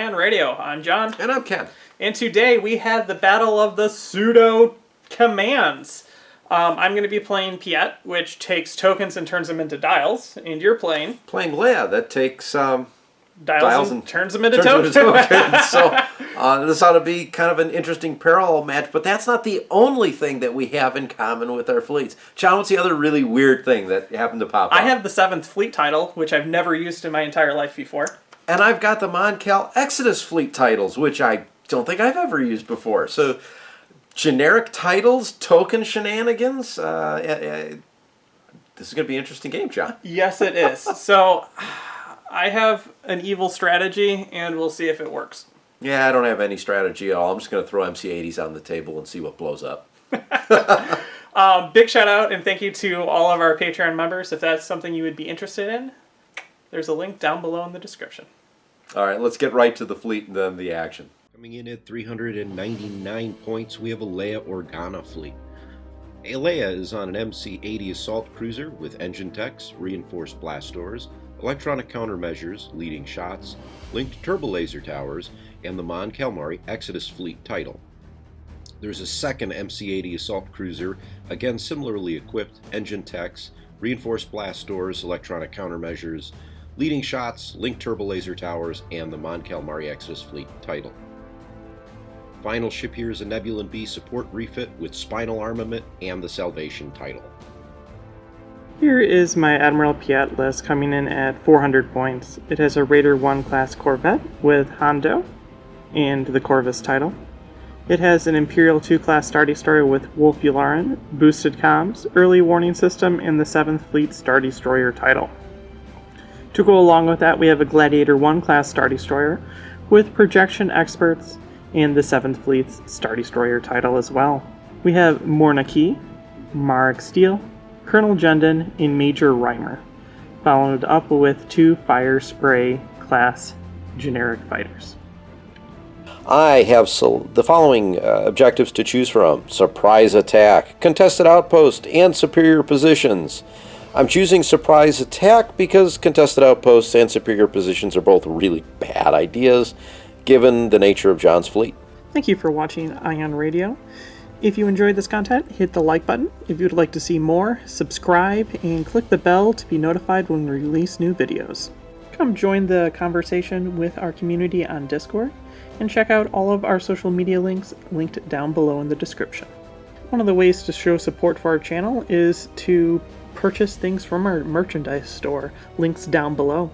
Ion Radio. I'm John. And I'm Ken. And today we have the Battle of the Pseudo Commands. I'm going to be playing Piett, which takes tokens and turns them into dials. And you're playing Leia, that takes dials and turns them into tokens. So this ought to be kind of an interesting parallel match, but that's not the only thing that we have in common with our fleets. John, what's the other really weird thing that happened to pop up? I have the 7th Fleet title, which I've never used in my entire life before. And I've got the Mon-Cal Exodus fleet titles, which I don't think I've ever used before. So, generic titles, token shenanigans. This is going to be an interesting game, John. Yes, it is. So, I have an evil strategy, and we'll see if it works. Yeah, I don't have any strategy at all. I'm just going to throw MC80s on the table and see what blows up. Big shout out and thank you to all of our Patreon members. If that's something you would be interested in, there's a link down below in the description. All right, let's get right to the fleet and then the action. Coming in at 399 points, we have a Leia Organa fleet. Leia is on an MC80 Assault Cruiser with engine techs, reinforced blast doors, electronic countermeasures, leading shots, linked turbo laser towers, and the Mon-Cal Exodus fleet title. There's a second MC80 Assault Cruiser, again similarly equipped, engine techs, reinforced blast doors, electronic countermeasures, leading shots, linked turbo laser towers, and the Mon-Cal Exodus fleet title. Final ship here is a Nebulan B support refit with spinal armament and the Salvation title. Here is my Admiral Piett list coming in at 400 points. It has a Raider 1 class Corvette with Hondo and the Corvus title. It has an Imperial 2 class Star Destroyer with Wolf Yularen, boosted comms, early warning system, and the 7th Fleet Star Destroyer title. To go along with that, we have a Gladiator 1 class Star Destroyer with projection experts and the 7th Fleet's Star Destroyer title as well. We have Morna Key, Marek Steele, Colonel Jendon, and Major Reimer, followed up with 2 Fire Spray class generic fighters. I have the following objectives to choose from: surprise attack, contested outpost, and superior positions. I'm choosing surprise attack because contested outposts and superior positions are both really bad ideas given the nature of John's fleet. Thank you for watching Ion Radio. If you enjoyed this content, hit the like button. If you'd like to see more, subscribe and click the bell to be notified when we release new videos. Come join the conversation with our community on Discord and check out all of our social media links linked down below in the description. One of the ways to show support for our channel is to purchase things from our merchandise store, links down below.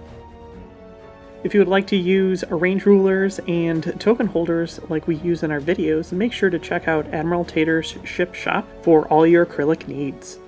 If you would like to use arrange rulers and token holders like we use in our videos, make sure to check out Admiral Tater's ship shop for all your acrylic needs.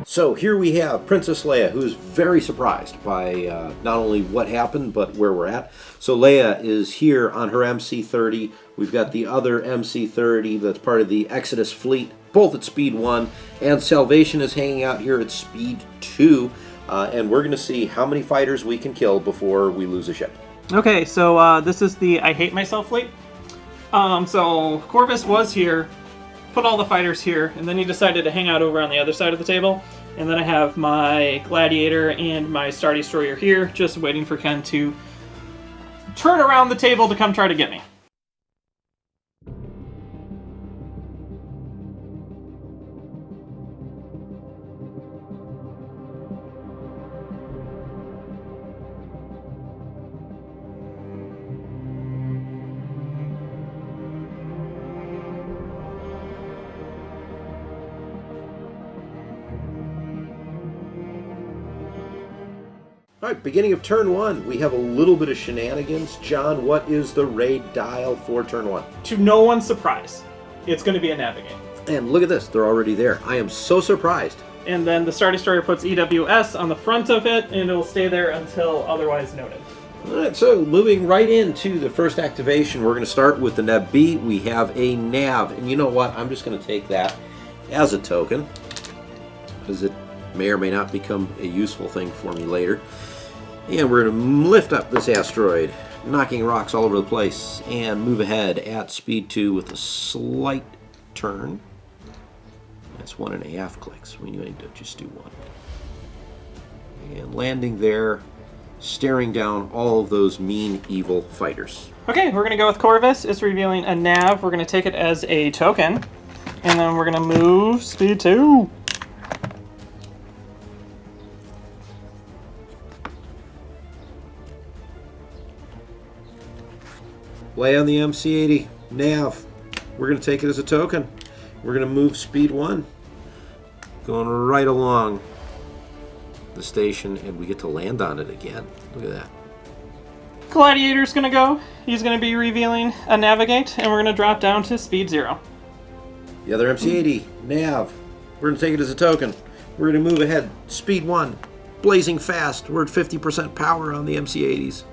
So here we have Princess Leia, who is very surprised by not only what happened, but where we're at. So Leia is here on her MC30. We've got the other MC30 that's part of the Exodus fleet, both at speed 1, and Salvation is hanging out here at speed 2. And we're going to see how many fighters we can kill before we lose a ship. Okay, so this is the I Hate Myself fleet. So Corvus was here, put all the fighters here, and then he decided to hang out over on the other side of the table. And then I have my Gladiator and my Star Destroyer here, just waiting for Ken to turn around the table to come try to get me. All right, beginning of turn 1, we have a little bit of shenanigans. John, what is the raid dial for turn 1? To no one's surprise, it's going to be a navigate. And look at this, they're already there. I am so surprised. And then the Star Destroyer puts EWS on the front of it, and it'll stay there until otherwise noted. All right, so moving right into the first activation, we're going to start with the Nav B. We have a Nav, and you know what? I'm just going to take that as a token, because it may or may not become a useful thing for me later. And we're going to lift up this asteroid, knocking rocks all over the place, and move ahead at speed 2 with a slight turn. That's 1.5 clicks. We need to just do 1. And landing there, staring down all of those mean, evil fighters. Okay, we're going to go with Corvus. It's revealing a nav. We're going to take it as a token. And then we're going to move speed 2. Lay on the MC80 nav. We're going to take it as a token. We're going to move speed 1. Going right along the station, and we get to land on it again. Look at that. Gladiator's going to go. He's going to be revealing a navigate, and we're going to drop down to speed 0. The other MC80 nav. We're going to take it as a token. We're going to move ahead. Speed 1. Blazing fast. We're at 50% power on the MC80s.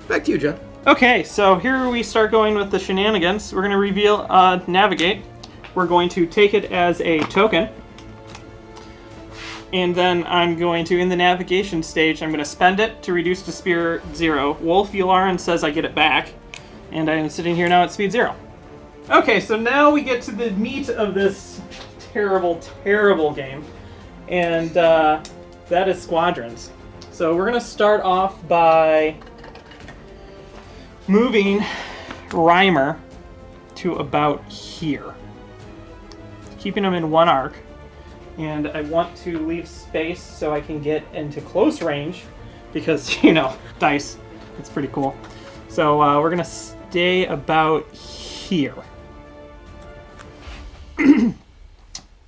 Back to you, John. Okay, so here we start going with the shenanigans. We're going to reveal a navigate. We're going to take it as a token. And then I'm going to, in the navigation stage, I'm going to spend it to reduce to speed 0. Wolf Yularen says I get it back. And I'm sitting here now at speed 0. Okay, so now we get to the meat of this terrible, terrible game. And that is squadrons. So we're going to start off by moving Reimer to about here. Keeping him in one arc. And I want to leave space so I can get into close range because, you know, dice. It's pretty cool. So we're going to stay about here.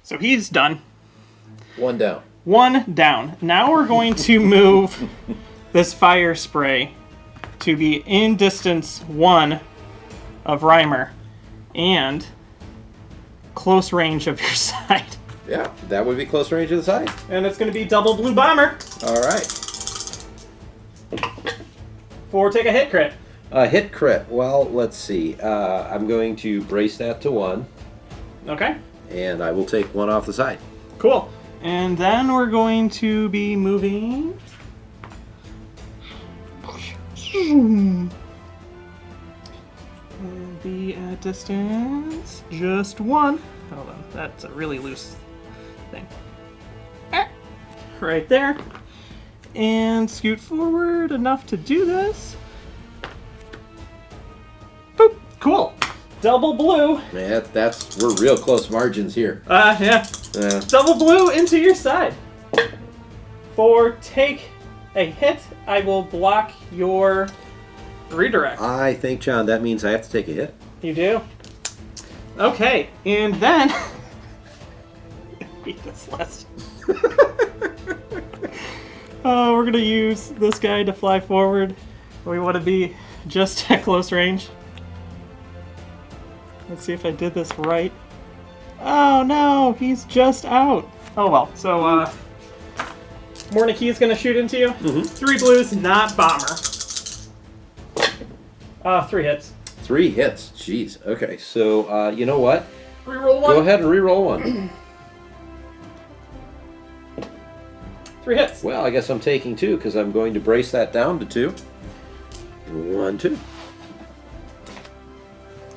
So he's done. 1 down. 1 down. Now we're going to move this fire spray to be in distance 1 of Reimer and close range of your side. Yeah, that would be close range of the side. And it's going to be double blue bomber. All right. For take a hit crit. Hit crit. Well, let's see. I'm going to brace that to 1. Okay. And I will take 1 off the side. Cool. And then we're going to be moving. And be at distance just 1. Hold on, that's a really loose thing. Right there. And scoot forward enough to do this. Boop. Cool. Double blue. Man, we're real close margins here. Yeah. Double blue into your side. For take a hit, I will block your redirect. I think, John, that means I have to take a hit. You do? Okay, and then... Read this list. We're going to use this guy to fly forward. We want to be just at close range. Let's see if I did this right. Oh no, he's just out. Oh well, so Morniki is going to shoot into you. 3 blues, not bomber. 3 hits. 3 hits. Jeez. Okay, so you know what? Reroll 1. Go ahead and reroll 1. 3 hits. Well, I guess I'm taking 2 because I'm going to brace that down to 2. 1, 2.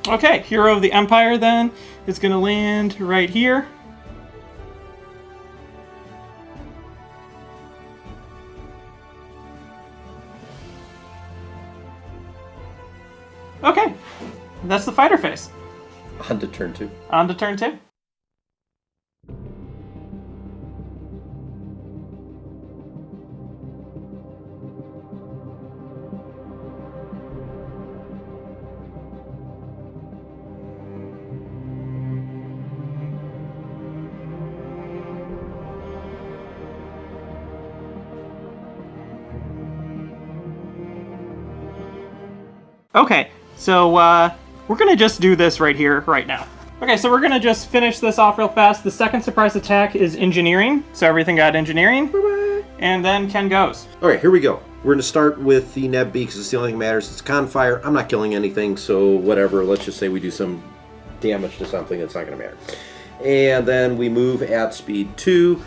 Okay, Hero of the Empire then is going to land right here. Okay, that's the fighter phase. On to turn 2. On to turn 2. Okay, so we're gonna just do this right here, right now. Okay, so we're gonna just finish this off real fast. The second surprise attack is engineering, so everything got engineering, and then Ken goes. All right, here we go. We're going to start with the Neb B because it's the only thing that matters. It's Confire. I'm not killing anything, so whatever. Let's just say we do some damage to something. That's not going to matter. And then we move at speed 2.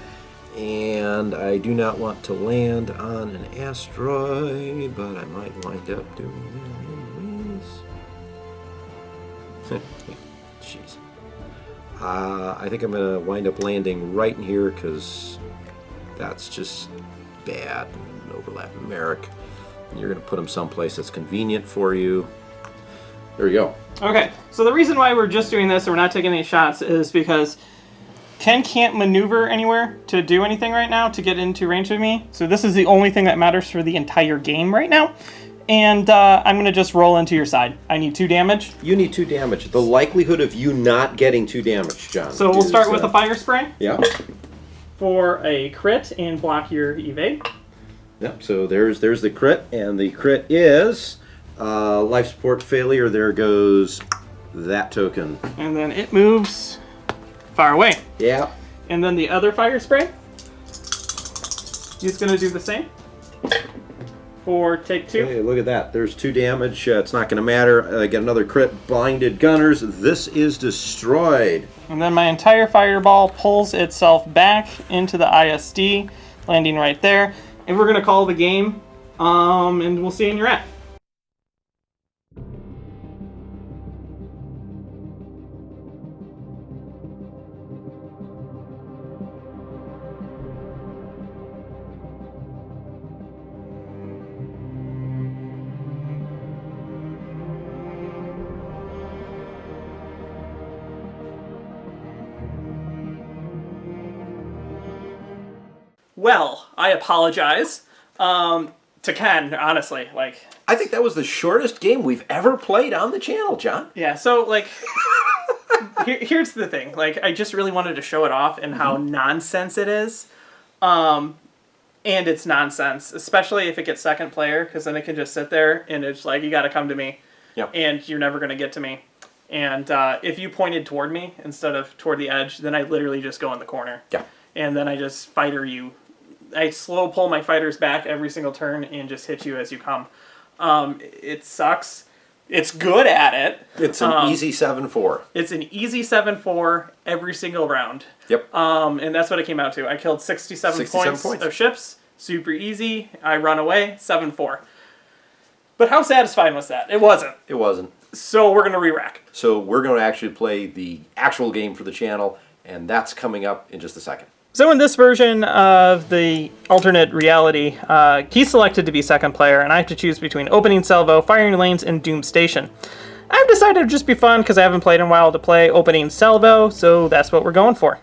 And I do not want to land on an asteroid, but I might wind up doing that anyways. Jeez. I think I'm going to wind up landing right in here because that's just bad. Overlap Merrick. You're going to put them someplace that's convenient for you. There you go. Okay, so the reason why we're just doing this and we're not taking any shots is because Ken can't maneuver anywhere to do anything right now to get into range of me. So this is the only thing that matters for the entire game right now. And I'm going to just roll into your side. I need 2 damage. You need 2 damage. The likelihood of you not getting 2 damage, John. So we'll start with a fire spray. Yeah. For a crit and block your evade. Yep, so there's the crit, and the crit is life support failure. There goes that token. And then it moves far away. Yeah. And then the other fire spray, he's going to do the same for take 2. Hey, look at that. There's 2 damage. It's not going to matter. Get another crit. Blinded Gunners. This is destroyed. And then my entire fireball pulls itself back into the ISD, landing right there. And we're going to call the game, and we'll see you in your app. Well, I apologize to Ken, honestly. Like, I think that was the shortest game we've ever played on the channel, John. yeah, so, like, here's the thing. Like, I just really wanted to show it off and how nonsense it is. And it's nonsense, especially if it gets second player, because then it can just sit there and it's like, you got to come to me. Yep. And you're never going to get to me. And if you pointed toward me instead of toward the edge, then I literally just go in the corner. Yeah. And then I just fighter you. I slow pull my fighters back every single turn and just hit you as you come. It sucks. It's good at it. It's an easy 7-4. It's an easy 7-4 every single round. Yep. And that's what it came out to. I killed 67 points of ships. Super easy. I run away. 7-4. But how satisfying was that? It wasn't. It wasn't. So we're going to re-rack. So we're going to actually play the actual game for the channel, and that's coming up in just a second. So in this version of the alternate reality, he's selected to be second player, and I have to choose between opening salvo, firing lanes, and doom station. I've decided to just be fun because I haven't played in a while to play opening salvo, so that's what we're going for.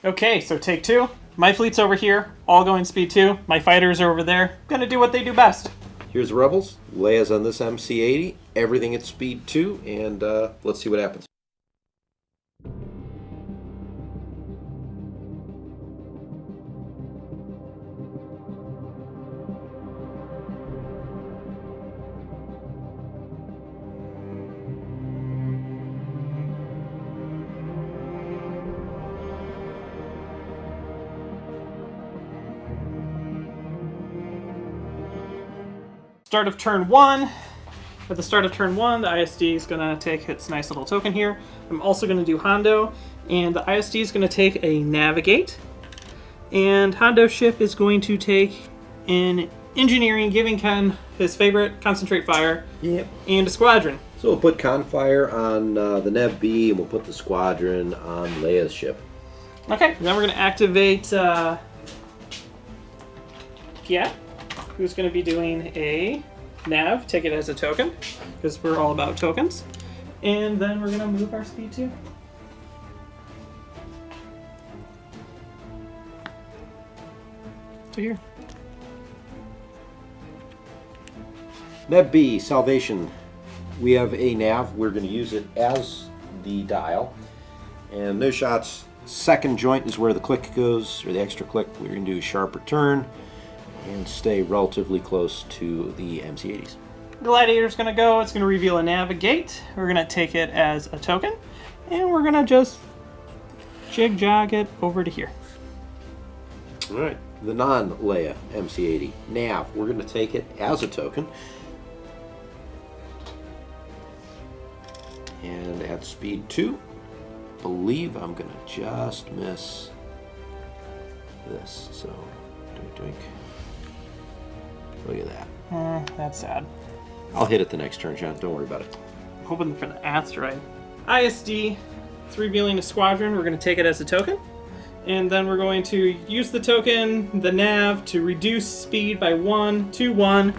Okay, so take 2. My fleet's over here, all going speed 2. My fighters are over there, gonna do what they do best. Here's the Rebels. Leia's on this MC80. Everything at speed 2, and let's see what happens. Start of turn 1. At the start of turn 1, the ISD is going to take its nice little token here. I'm also going to do Hondo, and the ISD is going to take a Navigate. And Hondo's ship is going to take an engineering, giving Ken his favorite concentrate fire, Yep. and a squadron. So we'll put Confire on the Neb B, and we'll put the squadron on Leia's ship. Okay, then we're going to activate Piett, who's going to be doing a nav, take it as a token, because we're all about tokens. And then we're going to move our speed 2. To here. Neb B, Salvation. We have a nav. We're going to use it as the dial. And no shots. Second joint is where the click goes, or the extra click. We're going to do a sharp return and stay relatively close to the MC80s. Gladiator's going to go. It's going to reveal a navigate. We're going to take it as a token. And we're going to just jig-jog it over to here. All right. The non-Leia MC80 nav. We're going to take it as a token. And at speed 2, I believe I'm going to just miss this. So, doink. Look at that. That's sad. I'll hit it the next turn, John. Don't worry about it. Hoping for the asteroid. ISD, it's revealing a squadron. We're going to take it as a token. And then we're going to use the token, the nav, to reduce speed by 1 to 1.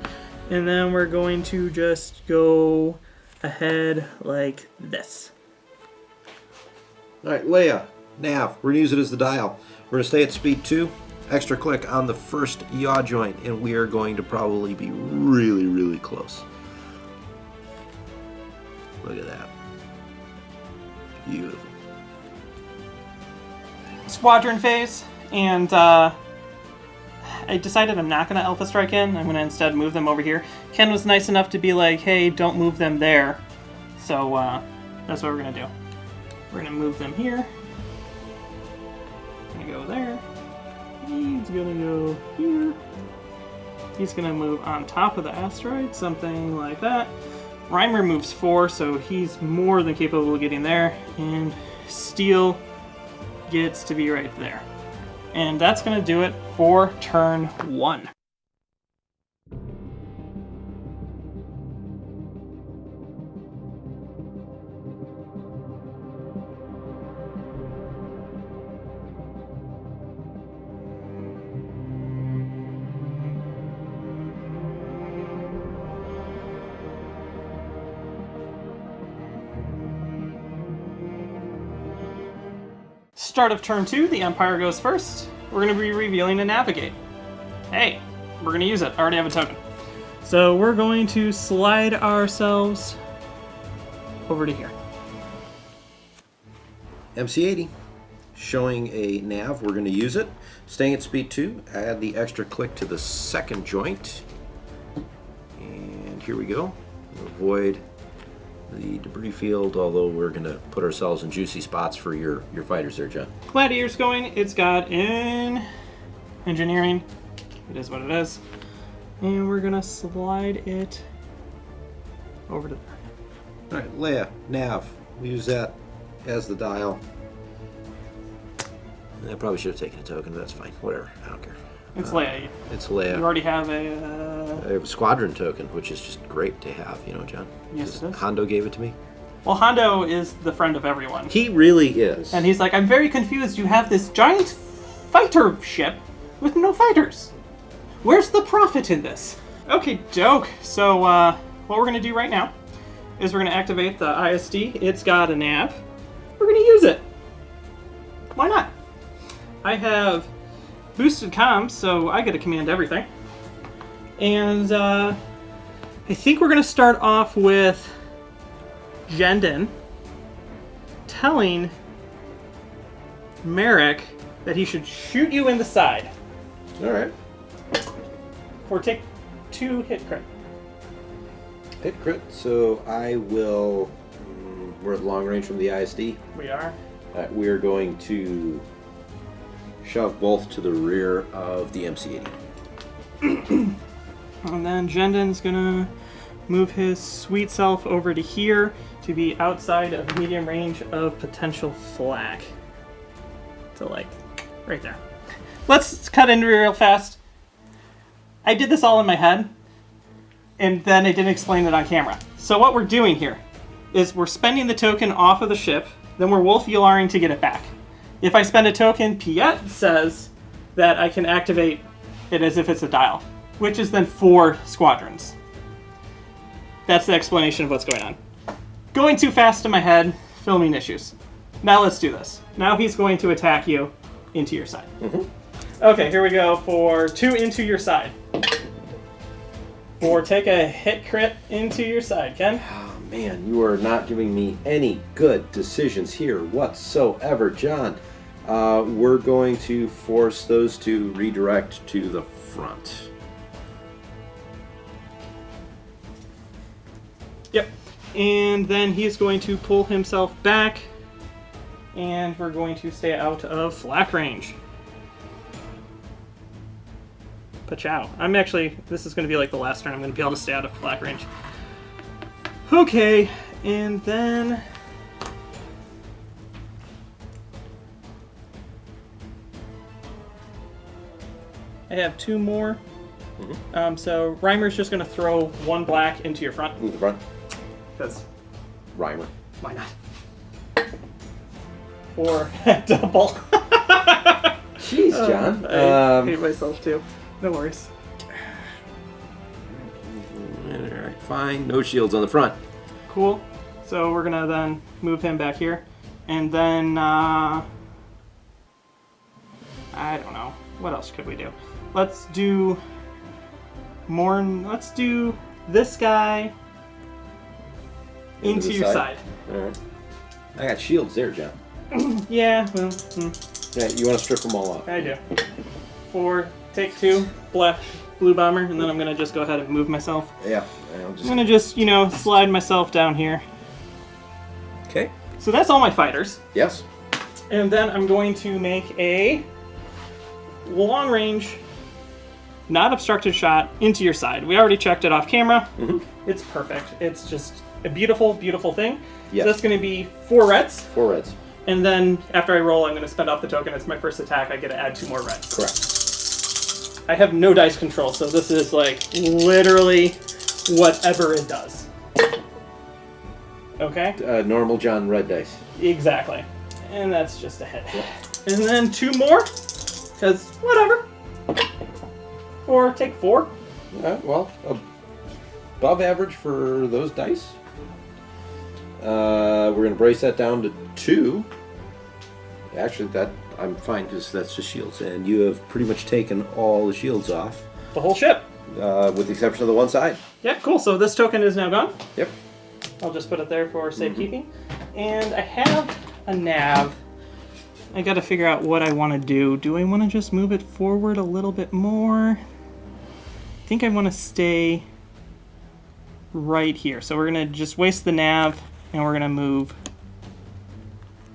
And then we're going to just go ahead like this. All right, Leia, nav. We're going to use it as the dial. We're going to stay at speed 2. Extra click on the first yaw joint, and we are going to probably be really, really close. Look at that. Beautiful. Squadron phase, and I decided I'm not going to Alpha Strike in. I'm going to instead move them over here. Ken was nice enough to be like, hey, don't move them there. So that's what we're going to do. We're going to move them here. Going to go there. He's going to go here. He's going to move on top of the asteroid, something like that. Reimer moves 4, so he's more than capable of getting there. And Steel gets to be right there. And that's going to do it for turn 1. Start of turn 2, the Empire goes first. We're going to be revealing a navigate. Hey, we're going to use it. I already have a token. So we're going to slide ourselves over to here. MC80, showing a nav. We're going to use it. Staying at speed 2, add the extra click to the second joint. And here we go. Avoid the debris field, although we're going to put ourselves in juicy spots for your fighters there, John. Gladiator's going. It's got in engineering. It is what it is. And we're going to slide it over to there. All right, Leia, nav. We use that as the dial. I probably should have taken a token, but that's fine. Whatever. I don't care. It's Leia. It's Leia. You already have I have a squadron token, which is just great to have, you know, John. Yes, it is. Hondo gave it to me. Well, Hondo is the friend of everyone. He really is. And he's like, I'm very confused. You have this giant fighter ship with no fighters. Where's the profit in this? Okay, doke. So what we're going to do right now is we're going to activate the ISD. It's got a nav. We're going to use it. Why not? I have boosted comms, so I get to command everything. And I think we're going to start off with Jendon telling Merrick that he should shoot you in the side. All right. Or take 2 hit crit. Hit crit. So I will. We're at long range from the ISD. We are. We're going to shove both to the rear of the MC80. And then Jendon's gonna move his sweet self over to here to be outside of medium range of potential flak. So like, right there. Let's cut into real fast. I did this all in my head, and then I didn't explain it on camera. So what we're doing here is we're spending the token off of the ship, then we're Wolf Yularing to get it back. If I spend a token, Piett says that I can activate it as if it's a dial, which is then 4 squadrons. That's the explanation of what's going on. Going too fast in my head, filming issues. Now let's do this. Now he's going to attack you into your side. Okay, here we go for 2 into your side. Or take a hit crit into your side, Ken. Oh man, you are not giving me any good decisions here whatsoever, John. We're going to force those to redirect to the front. Yep. And then he's going to pull himself back, and we're going to stay out of flak range. Pachow. This is going to be like the last turn I'm going to be able to stay out of flak range. Okay, and then... I have 2 more. So Reimer's just going to throw 1 black into your front. Move the front. Because Reimer. why not? For double. Jeez, John. I hate myself too. No worries. Alright, fine. No shields on the front. Cool. So we're gonna then move him back here. And then I don't know. What else could we do? Let's do more. Let's do this guy into your side. Alright. I got shields there, John. Yeah, well, Yeah, you want to strip them all off. I do. For take 2, blue bomber, and then I'm gonna just go ahead and move myself. Yeah. I'm gonna just, slide myself down here. Okay. So that's all my fighters. Yes. And then I'm going to make a long range, not obstructed shot into your side. We already checked it off camera. It's perfect. It's just a beautiful, beautiful thing. Yes. So that's going to be 4 reds. 4 reds. And then after I roll, I'm going to spend off the token. It's my first attack. I get to add 2 more reds. Correct. I have no dice control, so this is like literally whatever it does. Okay? Normal John red dice. Exactly. And that's just a hit. And then 2 more, because whatever. Or take 4. Well, above average for those dice. We're going to brace that down to 2. Actually, that I'm fine because that's just shields. And you have pretty much taken all the shields off. The whole ship. With the exception of the one side. Yeah, cool. So this token is now gone. Yep. I'll just put it there for safekeeping. And I have a nav. I got to figure out what I want to do. Do I want to just move it forward a little bit more? I think I want to stay right here. So we're going to just waste the nav, and we're going to move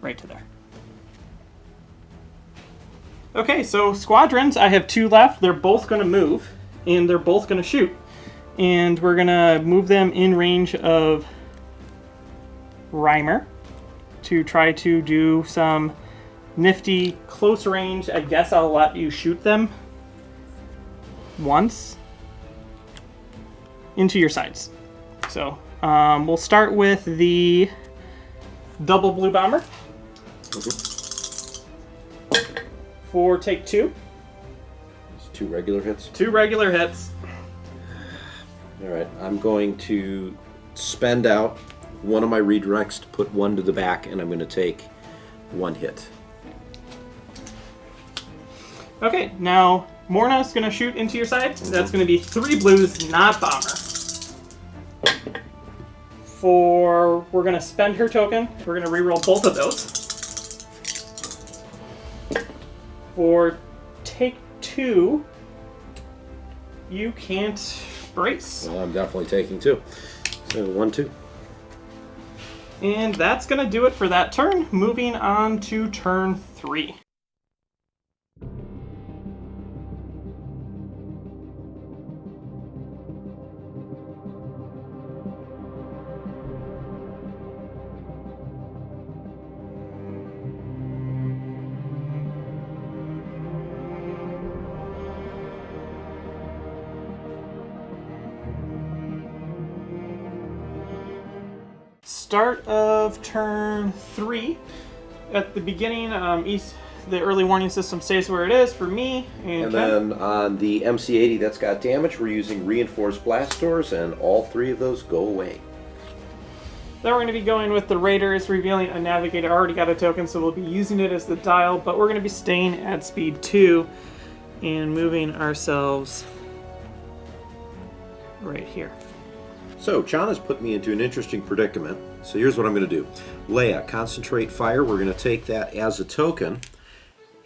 right to there. Okay, so squadrons, I have 2 left. They're both going to move, and they're both going to shoot. And we're going to move them in range of Reimer to try to do some nifty close range. I guess I'll let you shoot them once into your sides. So we'll start with the double blue bomber for take 2. It's 2 regular hits. 2 regular hits. All right, I'm going to spend out one of my redirects to put 1 to the back, and I'm going to take 1 hit. Okay, now Morna's going to shoot into your side. That's going to be 3 blues, not bomber. We're going to spend her token. We're going to reroll both of those. For take 2, you can't brace. Well, I'm definitely taking 2. So 1, 2. And that's going to do it for that turn. Moving on to turn 3. start of turn 3. At the beginning, the early warning system stays where it is for me. And then on the MC80 that's got damage, we're using reinforced blast doors, and all 3 of those go away. Then we're going to be going with the Raiders, revealing a navigator. I already got a token, so we'll be using it as the dial, but we're going to be staying at speed 2 and moving ourselves right here. So John has put me into an interesting predicament. So here's what I'm going to do. Leia, concentrate fire. We're going to take that as a token.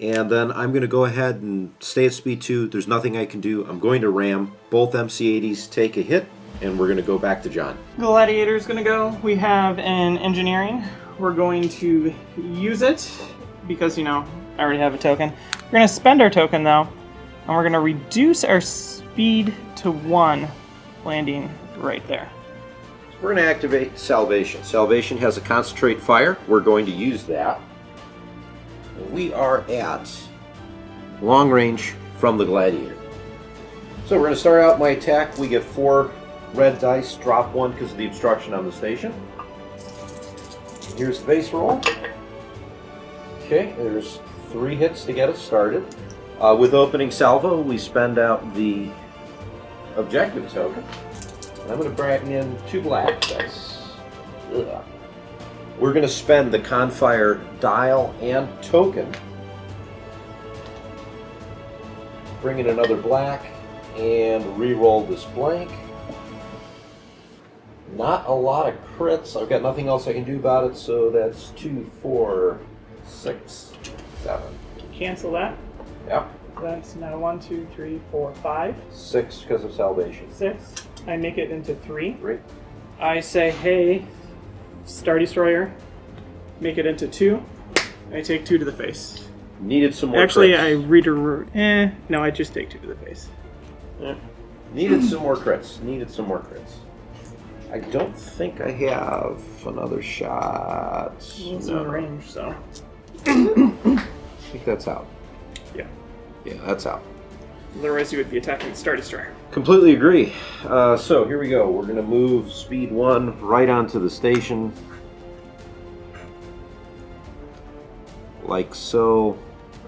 And then I'm going to go ahead and stay at speed 2. There's nothing I can do. I'm going to ram. Both MC80s take a hit, and we're going to go back to John. Gladiator's going to go. We have an engineering. We're going to use it because, I already have a token. We're going to spend our token, though, and we're going to reduce our speed to 1, landing right there. We're going to activate Salvation. Salvation has a concentrate fire. We're going to use that. We are at long range from the Gladiator. So we're going to start out my attack. We get 4 red dice, drop 1 because of the obstruction on the station. Here's the base roll. Okay, there's 3 hits to get us started. With opening salvo, we spend out the objective token. I'm going to bring in 2 black dice. Ugh. We're going to spend the Confire dial and token. Bring in another black and re-roll this blank. Not a lot of crits. I've got nothing else I can do about it, so that's 2, 4, 6, 7. Cancel that. Yep. That's now 1, 2, 3, 4, 5. 6 because of Salvation. 6. I make it into 3. 3. I say, hey, Star Destroyer, make it into 2. I take 2 to the face. Needed some more Actually, crits. I read no, I just take 2 to the face. Yeah. Needed some more crits. Needed some more crits. I don't think I have another shot. It's in range, so. I think that's out. Yeah. Yeah, that's out. Otherwise, you would be attacking the Star Destroyer. Completely agree. So here we go. We're going to move speed 1 right onto the station. Like so.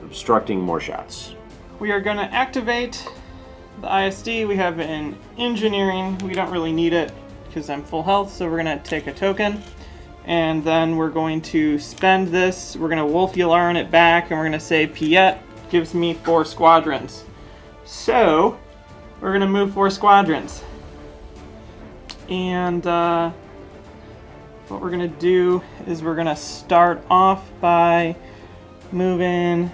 Obstructing more shots. We are going to activate the ISD. We have an engineering. We don't really need it because I'm full health, so we're going to take a token. And then we're going to spend this. We're going to Wolf Yularin it back, and we're going to say Piett gives me 4 squadrons. So, we're going to move 4 squadrons. And what we're going to do is we're going to start off by moving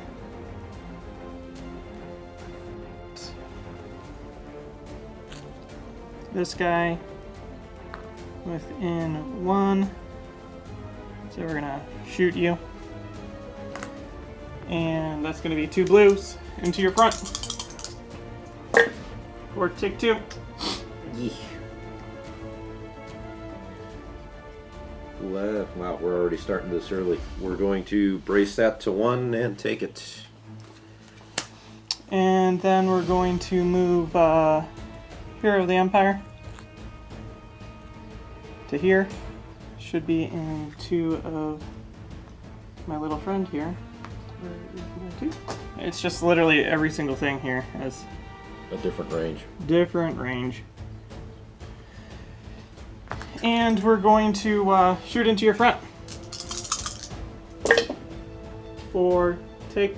this guy within 1. So we're going to shoot you. And that's going to be 2 blues into your front. Or take 2. Yeah. Wow, we're already starting this early. We're going to brace that to 1 and take it. And then we're going to move Hero of the Empire to here. Should be in 2 of my little friend here. Where is my 2? It's just literally every single thing here has A different range. different range. And we're going to shoot into your front. Take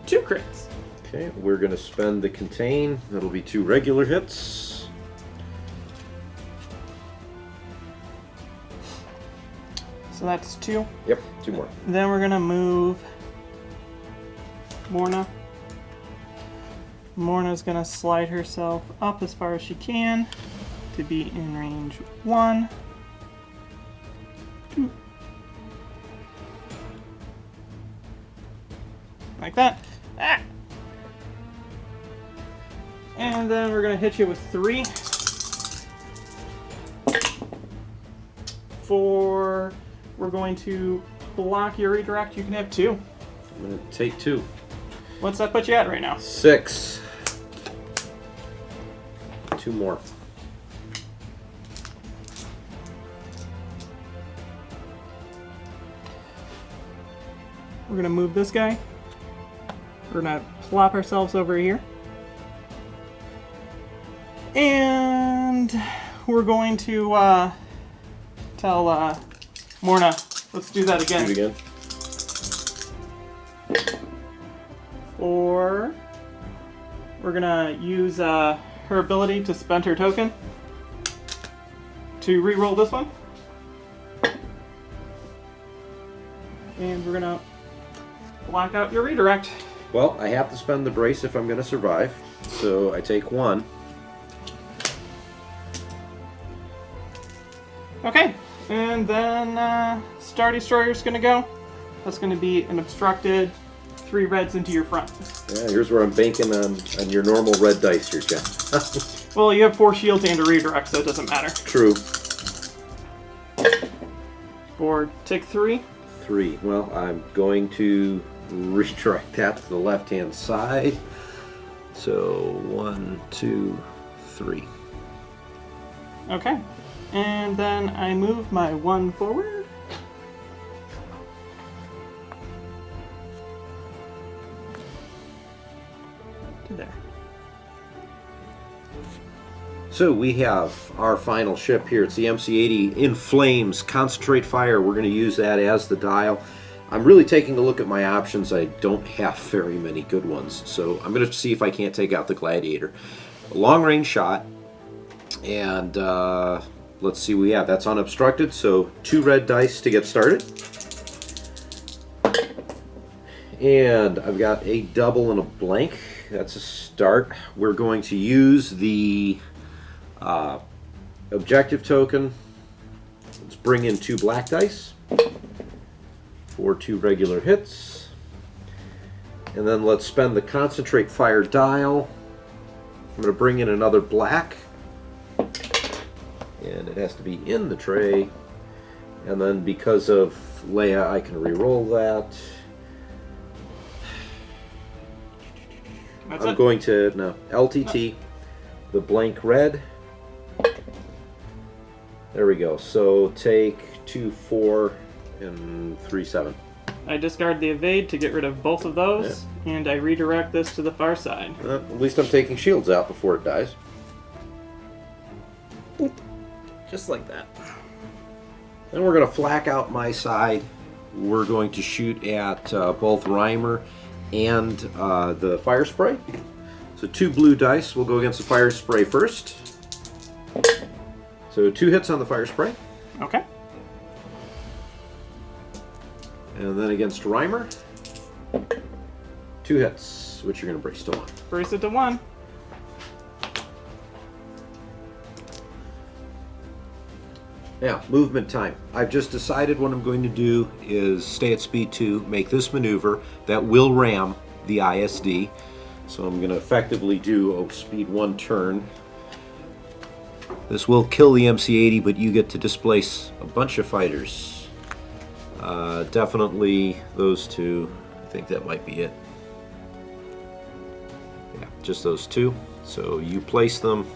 2 crits. Okay, we're going to spend the contain. That'll be 2 regular hits. So that's 2. Yep, 2 more. Then we're gonna move Morna. Morna's gonna slide herself up as far as she can to be in range 1. 2. Like that. Ah! And then we're gonna hit you with 3. 4. We're going to block your redirect. You can have 2. I'm going to take 2. What's that put you at right now? 6. 2 more. we're going to move this guy. We're going to plop ourselves over here. And we're going to tell Morna, let's do that again. Do it again. Or we're gonna use her ability to spend her token to re-roll this one. And we're gonna block out your redirect. Well, I have to spend the brace if I'm going to survive, so I take 1. Okay, and then Star Destroyer's gonna go. That's gonna be an obstructed 3 reds into your front. Yeah, here's where I'm banking on your normal red dice here, Jeff. Well, you have 4 shields and a redirect, so it doesn't matter. True. Or take 3. 3. Well, I'm going to redirect that to the left-hand side. So 1, 2, 3. Okay. And then I move my 1 forward. To there. So we have our final ship here. It's the MC80 in flames, concentrate fire. We're going to use that as the dial. I'm really taking a look at my options. I don't have very many good ones. So I'm going to see if I can't take out the Gladiator. A long-range shot. And let's see what we have. That's unobstructed, so 2 red dice to get started. And I've got a double and a blank. That's a start. We're going to use the objective token. Let's bring in 2 black dice for 2 regular hits. And then let's spend the concentrate fire dial. I'm going to bring in another black. And it has to be in the tray. And then because of Leia, I can re-roll that. I'm going to, no, LTT, the blank red. There we go. So take 2, 4, and 3, 7. I discard the evade to get rid of both of those, and I redirect this to the far side. At least I'm taking shields out before it dies. Just like that. Then we're going to flak out my side. We're going to shoot at both Reimer and the fire spray. So 2 blue dice. We'll go against the fire spray first. So 2 hits on the fire spray. Okay. And then against Reimer, 2 hits, which you're going to brace to 1. Brace it to 1. Now, movement time. I've just decided what I'm going to do is stay at speed 2, make this maneuver that will ram the ISD. So I'm going to effectively do speed 1 turn. This will kill the MC80, but you get to displace a bunch of fighters. Definitely those 2. I think that might be it. Yeah, just those 2. So you place them.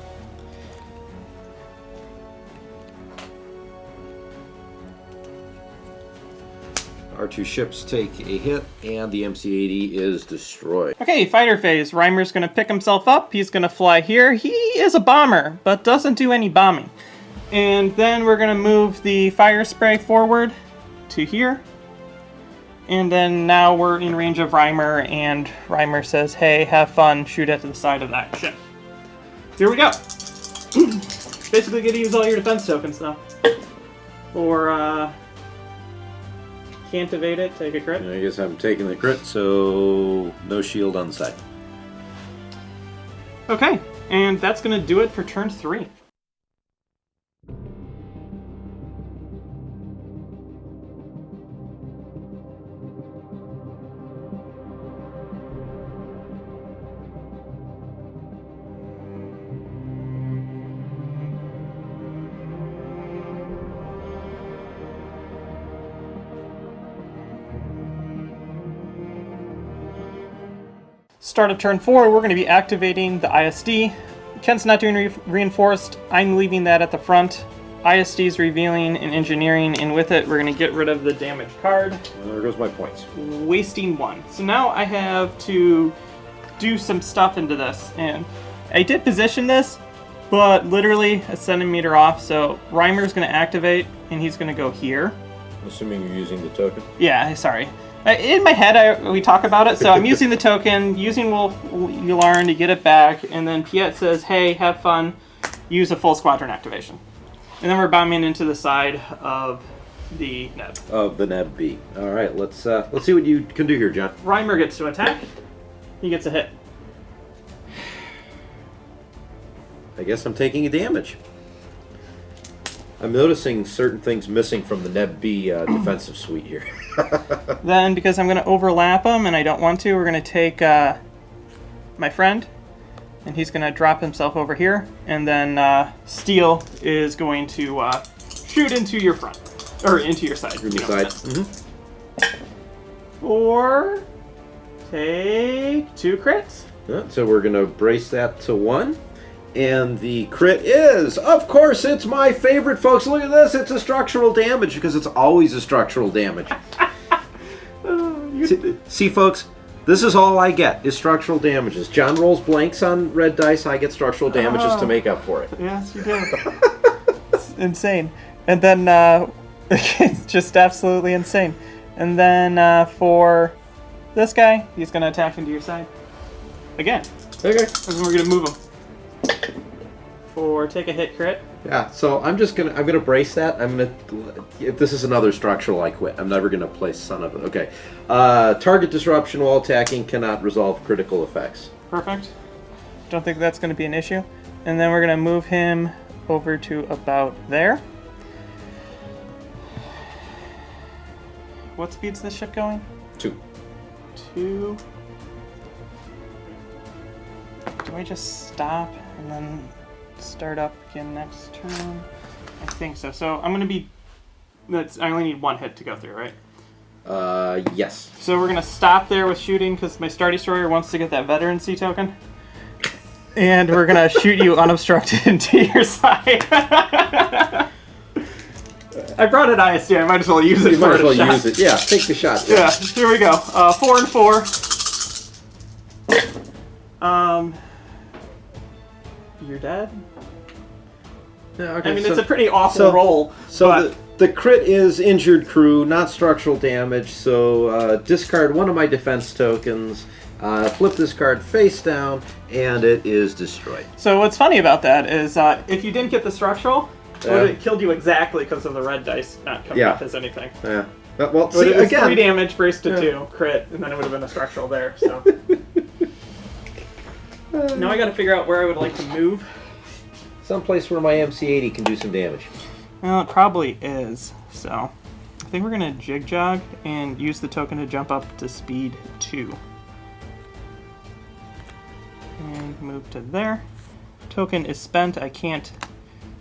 Our 2 ships take a hit, and the MC80 is destroyed. Okay, fighter phase. Reimer's gonna pick himself up. He's gonna fly here. He is a bomber, but doesn't do any bombing. And then we're gonna move the fire spray forward to here. And then now we're in range of Reimer, and Reimer says, hey, have fun, shoot at the side of that ship. Here we go. Basically get to use all your defense tokens now. Or, can't evade it, take a crit. I guess I'm taking the crit, so no shield on the side. Okay, and that's gonna do it for turn 3. Start of turn 4, we're going to be activating the ISD. Ken's not doing reinforced. I'm leaving that at the front. ISD's revealing and engineering, and with it, we're going to get rid of the damage card. There goes my points. Wasting 1. So now I have to do some stuff into this, and I did position this, but literally a centimeter off, so Reimer's going to activate, and he's going to go here. Assuming you're using the token. Yeah, sorry. In my head, we talk about it, so I'm using the token, using Yularen to get it back, and then Piett says, hey, have fun, use a full squadron activation. And then we're bombing into the side of the Neb. Of the Neb B. All right, let's see what you can do here, John. Reimer gets to attack. He gets a hit. I guess I'm taking a damage. I'm noticing certain things missing from the Neb B defensive suite here. Then, because I'm going to overlap them, and I don't want to, we're going to take my friend, and he's going to drop himself over here, and then Steel is going to shoot into your front, or into your side. Into side. Or take 2 crits. Yeah, so we're going to brace that to 1. And the crit is, of course, it's my favorite, folks. Look at this. It's a structural damage because it's always a structural damage. See, folks, this is all I get is structural damages. John rolls blanks on red dice. I get structural damages to make up for it. Yes, you do. It's insane. And then it's just absolutely insane. And then for this guy, he's going to attack into your side. Again. Okay. And we're going to move him. For take a hit crit. Yeah, so I'm gonna brace that. If this is another structural, I quit. I'm never gonna play son of it. Okay. Target disruption while attacking cannot resolve critical effects. Perfect. Don't think that's gonna be an issue. And then we're gonna move him over to about there. What speed's this ship going? 2. 2. Do I just stop and then start up again next turn? I think so. So I'm gonna be. I only need 1 hit to go through, right? Yes. So we're gonna stop there with shooting because my Star Destroyer wants to get that veterancy token, and we're gonna shoot you unobstructed into your side. I brought an ISD. I might as well use it. You might as well use it. Yeah, take the shot. Yeah. Here we go. 4 and 4. You're dead? Yeah, okay, I mean, it's a pretty awful roll. So the crit is injured crew, not structural damage. So discard 1 of my defense tokens, flip this card face down, and it is destroyed. So what's funny about that is if you didn't get the structural, it would have killed you exactly because of the red dice not coming off as anything. Yeah. Well, See, see, again, 3 damage, brace to 2, crit, and then it would have been a structural there. So now I got to figure out where I would like to move. someplace where my MC80 can do some damage. Well, it probably is. So I think we're gonna jig jog and use the token to jump up to speed 2. And move to there. Token is spent. I can't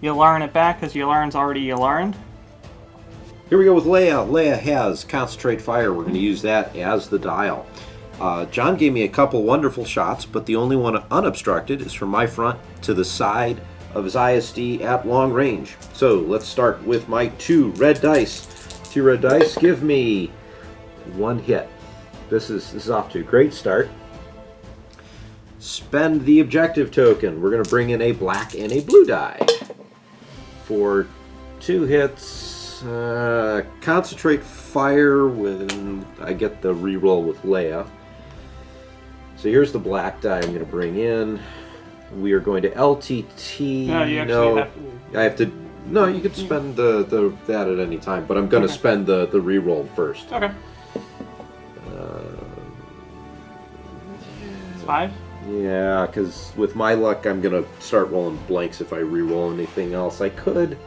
Yularen it back because Yularen's already Yularened. Here we go with Leia. Leia has Concentrate Fire. We're going to use that as the dial. John gave me a couple wonderful shots, but the only one unobstructed is from my front to the side of his ISD at long range. So let's start with my 2 red dice. 2 red dice give me 1 hit. This is off to a great start. Spend the objective token. We're going to bring in a black and a blue die. For 2 hits, Concentrate Fire when I get the reroll with Leia. So here's the black die I'm going to bring in. We are going to LTT. No, you actually have to. I have to. No, you can spend that at any time, but I'm going to spend the reroll first. Okay. It's 5? Yeah, because with my luck, I'm going to start rolling blanks if I reroll anything else. I could.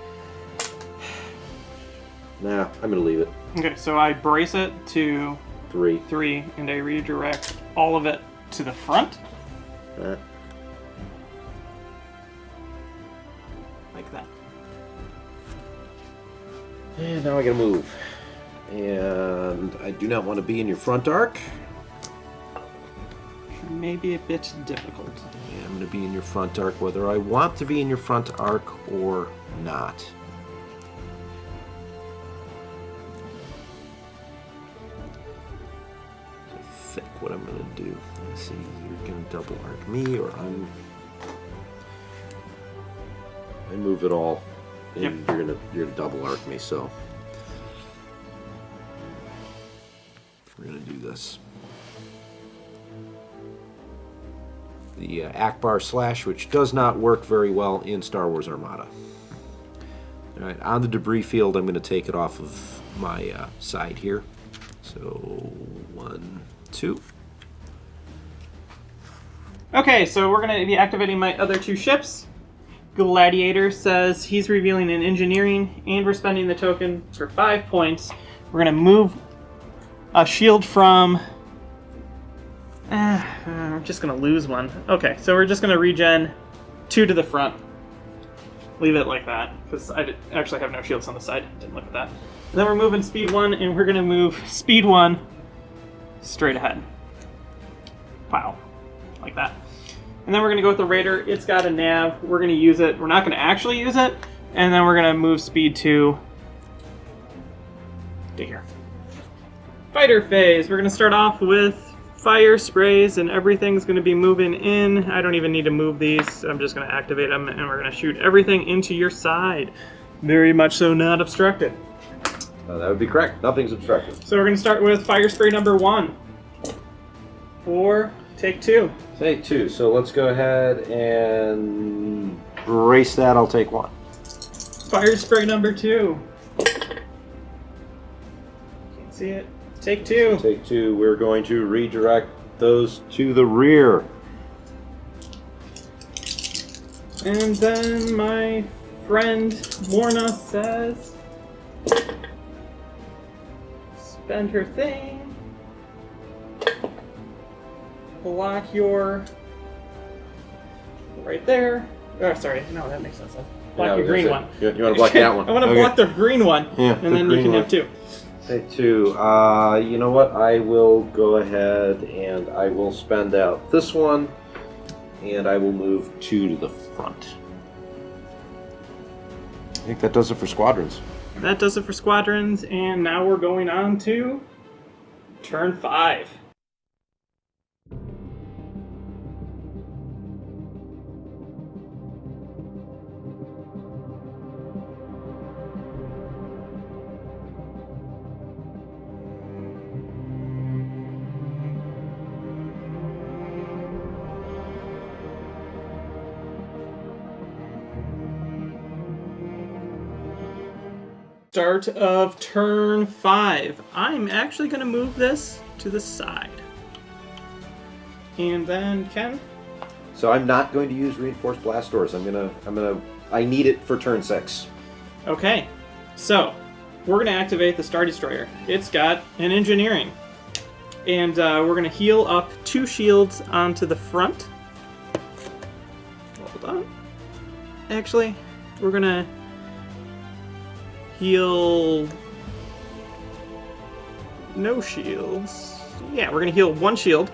Nah, I'm going to leave it. Okay, so I brace it to 3, and I redirect all of it to the front. Like that. And now I gotta move. And I do not want to be in your front arc. Maybe a bit difficult. Yeah, I'm gonna be in your front arc whether I want to be in your front arc or not. what I'm gonna do. Let's see, you're gonna double arc me, or I move it all, and Yep. you're gonna double arc me. So we're gonna do this. The Akbar slash, which does not work very well in Star Wars Armada. All right, on the debris field, I'm going to take it off of my side here. So 1, 2. Okay, so we're going to be activating my other 2 ships. Gladiator says he's revealing an engineering, and we're spending the token for 5 points. We're going to move a shield from... I'm just going to lose one. Okay, so we're just going to regen 2 to the front. Leave it like that, because I actually have no shields on the side. Didn't look at that. And then we're moving speed 1, and we're going to move speed 1 straight ahead. Wow. Like that. And then we're going to go with the Raider. It's got a nav. We're going to use it. We're not going to actually use it. And then we're going to move speed 2 to here. Fighter phase. We're going to start off with fire sprays, and everything's going to be moving in. I don't even need to move these. I'm just going to activate them, and we're going to shoot everything into your side. Very much so not obstructed. That would be correct. Nothing's obstructed. So we're going to start with fire spray number 1. For take 2. Take 2. So let's go ahead and brace that. I'll take 1. Fire spray number 2. Can't see it. Take 2. Take 2. We're going to redirect those to the rear. And then my friend Morna says, spend her thing. Block your... right there. Oh, sorry. No, that makes sense. Block your green one. You want to block that one? I want to block the green one. Yeah, and then you can have 2. Take 2. You know what? I will go ahead and I will spend out this one, and I will move 2 to the front. I think that does it for squadrons. That does it for squadrons, and now we're going on to turn 5. Start of turn 5. I'm actually going to move this to the side. And then Ken? So I'm not going to use reinforced blast doors. I need it for turn 6. Okay. So, we're going to activate the Star Destroyer. It's got an engineering. And we're going to heal up 2 shields onto the front. Hold on. Actually, we're going to heal no shields. Yeah, we're going to heal 1 shield.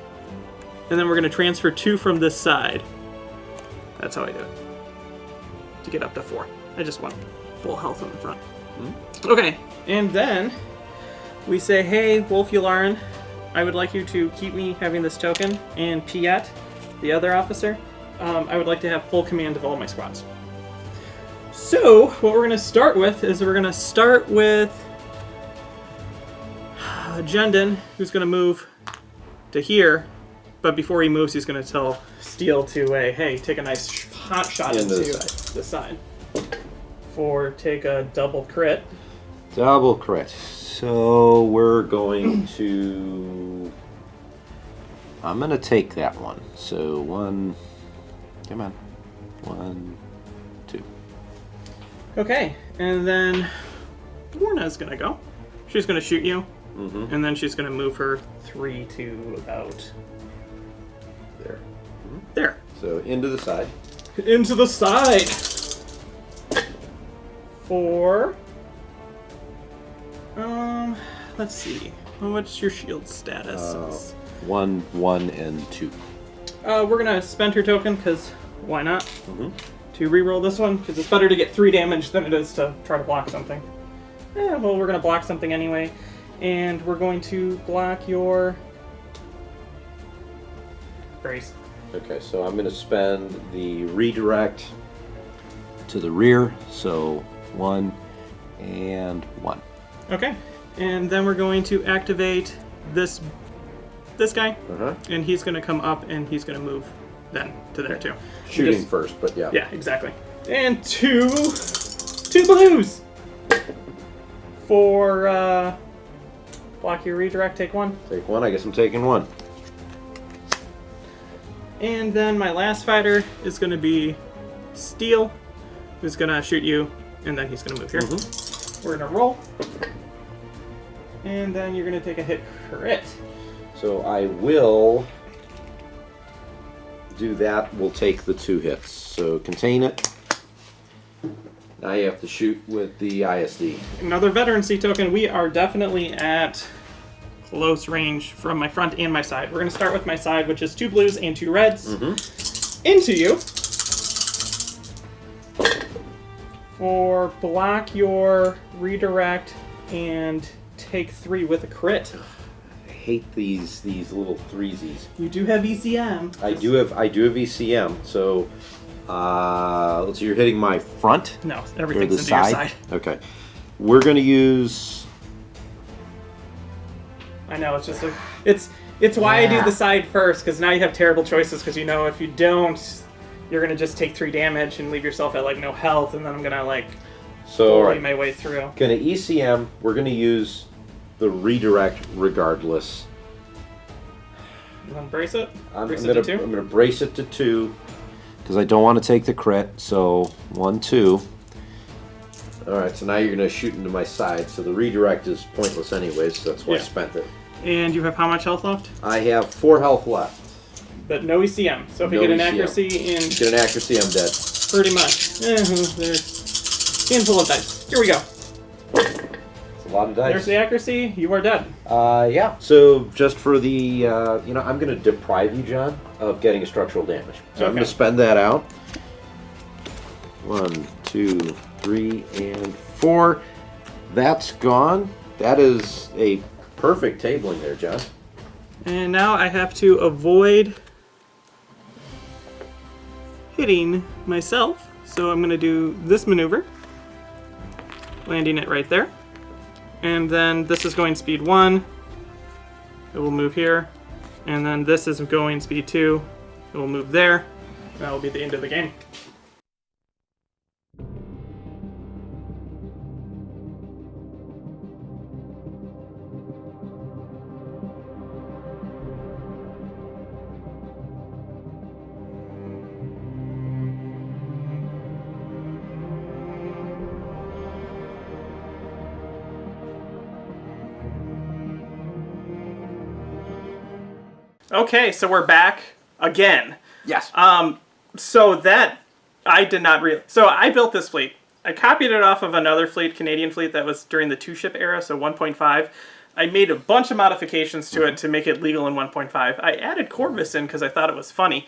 And then we're going to transfer 2 from this side. That's how I do it. To get up to 4. I just want full health on the front. Okay, and then we say, hey, Wolf Yularen, I would like you to keep me having this token, and Piett, the other officer, I would like to have full command of all my squads. So, what we're going to start with is we're going to start with Jendon, who's going to move to here, but before he moves, he's going to tell Steel to, hey, take a nice hot shot into the side. Take a double crit. Double crit. So we're going to... I'm going to take that one. So 1... Come on. 1, 2. Okay, and then Morna's going to go. She's going to shoot you, and then she's going to move her 3 to about... There. There. So into the side. Into the side. 4. Let's see. What's your shield status? 1, 1, and 2. We're gonna spend her token because why not? To reroll this one because it's better to get 3 damage than it is to try to block something. Well, we're gonna block something anyway, and we're going to block your brace. Okay, so I'm going to spend the redirect to the rear. So 1 and 1. Okay, and then we're going to activate this guy, and he's going to come up and he's going to move then to there too. Shooting first, but yeah. Yeah, exactly. And two blues for block your redirect. Take 1. Take 1. I guess I'm taking 1. And then my last fighter is going to be Steel, who's going to shoot you, and then he's going to move here. We're going to roll. And then you're going to take a hit crit. So I will do that. We'll take the 2 hits. So contain it. Now you have to shoot with the ISD. Another veterancy token. We are definitely at close range from my front and my side. We're going to start with my side, which is 2 blues and 2 reds. Into you. For block your redirect and take 3 with a crit. I hate these little threesies. You do have ECM. I do have ECM. So let's see. You're hitting my front. No, Or everything's the into your side. Okay. We're going to use. I know, it's just it's why I do the side first, because now you have terrible choices, because you know if you don't, you're going to just take 3 damage and leave yourself at like no health, and then I'm going to like bully my way through. Going to ECM, we're going to use the redirect regardless. You want to brace it? I'm Brace going it to 2? to brace it to 2 because I don't want to take the crit. So 1, 2. All right, so now you're going to shoot into my side. So the redirect is pointless anyways, so that's why I spent it. And you have how much health left? I have 4 health left. But no ECM. So if you No get an ECM. accuracy and Get an accuracy, I'm dead. pretty much. There's a handful of dice. Here we go. It's a lot of dice. There's the accuracy. You are dead. Yeah. So just for the, I'm going to deprive you, John, of getting a structural damage. So I'm going to spend that out. 1, 2, 3, and 4. That's gone. That is a perfect tabling there, John. And now I have to avoid hitting myself. So I'm going to do this maneuver, landing it right there. And then this is going speed 1. It will move here. And then this is going speed 2. It will move there. That will be the end of the game. Okay, so we're back again. Yes. So that I did not realize. So I built this fleet. I copied it off of another fleet, Canadian fleet, that was during the 2-ship era, so 1.5. I made a bunch of modifications to it to make it legal in 1.5. I added Corvus in because I thought it was funny.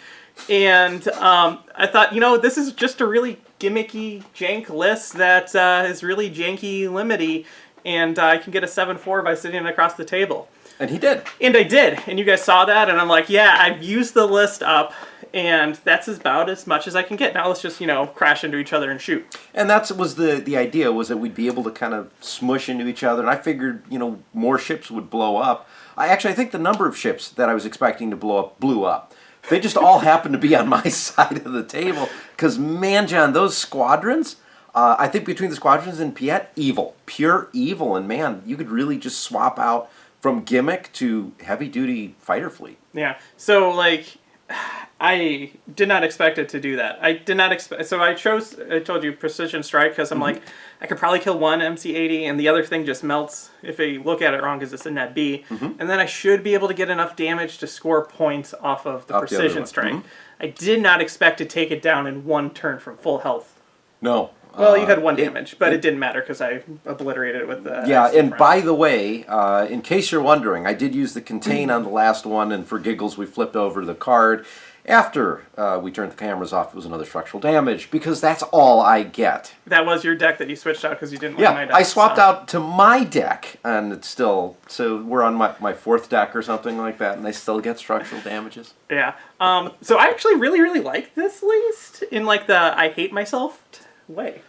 And I thought, this is just a really gimmicky jank list that is really janky limity, and I can get a 7-4 by sitting across the table. And he did. And I did. And you guys saw that, and I'm like, yeah, I've used the list up, and that's about as much as I can get. Now let's just, crash into each other and shoot. And that was the idea, was that we'd be able to kind of smush into each other. And I figured, more ships would blow up. I think the number of ships that I was expecting to blow up blew up. They just all happened to be on my side of the table. Because, man, John, those squadrons, I think between the squadrons and Piett, evil. Pure evil. And, man, you could really just swap out from gimmick to heavy-duty fighter fleet. Yeah. So, I did not expect it to do that. I did not expect... So I told you Precision Strike, because I'm like, I could probably kill one MC80, and the other thing just melts if I look at it wrong, because it's a net B. And then I should be able to get enough damage to score points off of the Precision Strike. I did not expect to take it down in one turn from full health. No. Well, you had 1 damage, but it didn't matter because I obliterated it with the... Yeah, and by the way, in case you're wondering, I did use the contain on the last one, and for giggles we flipped over the card. After we turned the cameras off, it was another structural damage, because that's all I get. That was your deck that you switched out because you didn't like my deck. I swapped out to my deck, and it's still... So we're on my fourth deck or something like that, and they still get structural damages. Yeah. So I actually really, really like this list in like the I hate myself way.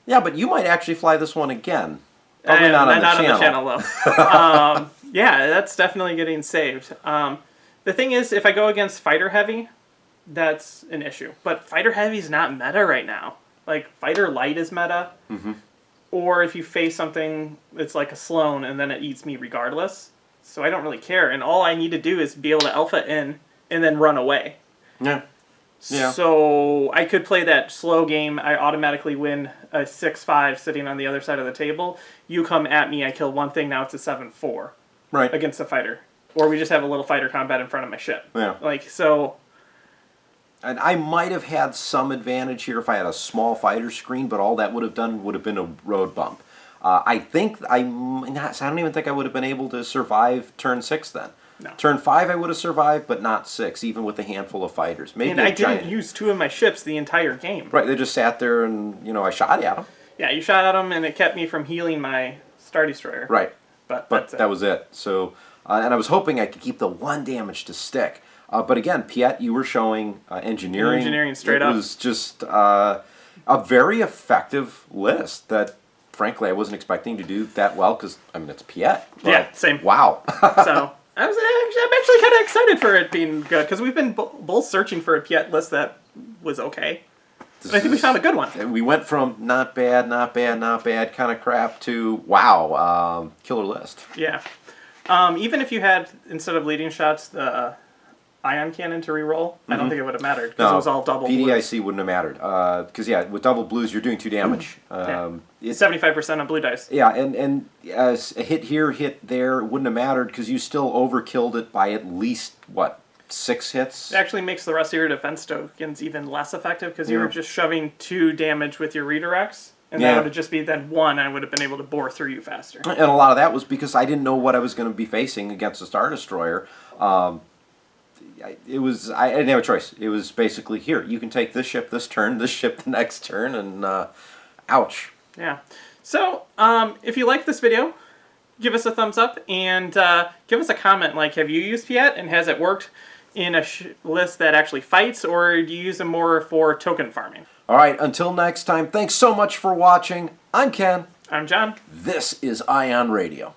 Yeah, but you might actually fly this one again. Probably not on the channel. Though. Yeah, that's definitely getting saved. The thing is, if I go against Fighter Heavy, that's an issue. But Fighter Heavy is not meta right now. Like, Fighter Light is meta. Mm-hmm. Or if you face something that's like a Sloan and then it eats me regardless. So I don't really care. And all I need to do is be able to alpha in and then run away. Yeah. Yeah. So I could play that slow game. I automatically win a 6-5 sitting on the other side of the table. You come at me, I kill one thing, now it's a 7-4. Right. Against a fighter. Or we just have a little fighter combat in front of my ship. Yeah. Like, so... And I might have had some advantage here if I had a small fighter screen, but all that would have done would have been a road bump. I don't even think I would have been able to survive turn 6 then. No. Turn 5 I would have survived, but not 6, even with a handful of fighters. Maybe and I didn't use 2 of my ships the entire game. Right, they just sat there and, I shot at them. Yeah, you shot at them and it kept me from healing my Star Destroyer. Right. But that was it. So, and I was hoping I could keep the 1 damage to stick. But again, Piett, you were showing engineering. Engineering straight up. It was just a very effective list that, frankly, I wasn't expecting to do that well because, it's Piett. Yeah, same. Wow. So, I'm actually kind of excited for it being good because we've been both searching for a Piett list that was okay. I think we found a good one. We went from not bad kind of crap to, wow, killer list. Yeah. Even if you had, instead of leading shots, the ion cannon to reroll, I don't think it would have mattered because it was all double PDIC blues. wouldn't have mattered. Because, with double blues, you're doing 2 damage. It's 75% on blue dice. Yeah, and a hit here, hit there, wouldn't have mattered because you still overkilled it by at least, 6 hits? It actually makes the rest of your defense tokens even less effective because you were just shoving 2 damage with your redirects. And that would have just be then 1, I would have been able to bore through you faster. And a lot of that was because I didn't know what I was going to be facing against a Star Destroyer. I didn't have a choice. It was basically, here, you can take this ship this turn, this ship the next turn, and ouch. Yeah. So, if you like this video, give us a thumbs up and give us a comment. Like, have you used Piett and has it worked in a list that actually fights, or do you use them more for token farming? All right, until next time, thanks so much for watching. I'm Ken. I'm John. This is Ion Radio.